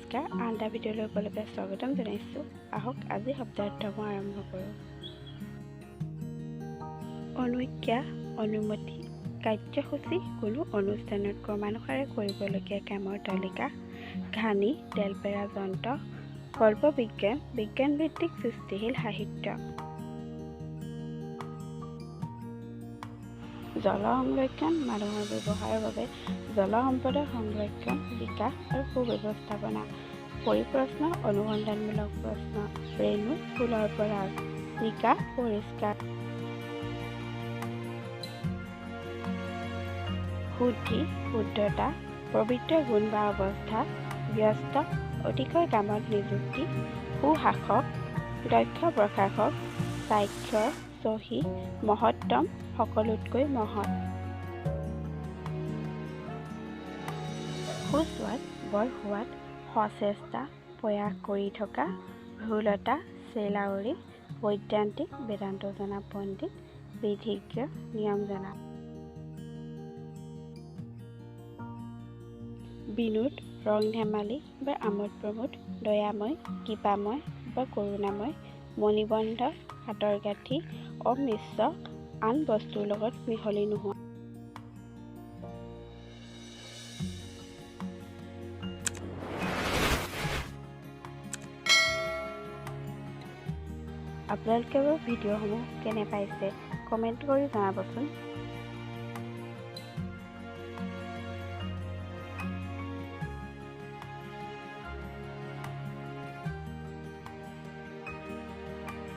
নমস্কাৰ, আন এটা ভিডিঅ'লৈ সকলোকে স্বাগতম জনাইছোঁ। আহক আজি শব্দাৰ্থ মই আৰম্ভ কৰোঁ। অনুজ্ঞা, অনুমতি, কাৰ্যসূচী কোনো অনুষ্ঠানত ক্ৰমানুসাৰে কৰিবলগীয়া কামৰ তালিকা। ঘানি, তেলপেৰা যন্ত্ৰ, কল্পবিজ্ঞান, বিজ্ঞানভিত্তিক সৃষ্টিশীল সাহিত্য। জল সংৰক্ষণ, মানুহৰ ব্যৱহাৰৰ বাবে জল সম্পদৰ সংৰক্ষণ, বিকাশ আৰু সুব্যৱস্থাপনা। পৰিপ্ৰশ্ন, অনুসন্ধানমূলক প্ৰশ্ন। ৰেণু, ফুলৰ পৰাগ। নিকা, পৰিষ্কাৰ। শুদ্ধি, শুদ্ধতা, পবিত্ৰ গুণ বা অৱস্থা। ব্যস্ত, অতিশয় কামত নিযুক্তি। সুশাসক, দক্ষ প্ৰশাসক। স্বাক্ষৰ, চহী, মহত্তম, সকলোতকৈ মহৎ। সুস্বাদ, বৰ সোৱাদ, সচেষ্টা, প্ৰয়াস কৰি থকা। ভ্ৰুলতা, চেলাউৰি। বৈদান্তিক, বেদান্ত জনা পণ্ডিত। বিধিজ্ঞ, নিয়ম জনা। বিনোদ, ৰং ধেমালি বা আমোদ প্ৰমোদ। দয়াময়, কৃপাময় বা কৰুণাময়। মণিবন্ধ, হাতৰ গাঁঠি। অমিশ্ৰ, আন বস্তুৰ লগত মিহলি নোহোৱা। আপোনালোকে বাৰু ভিডিঅ'সমূহ কেনে পাইছে কমেণ্ট কৰি জনাবচোন।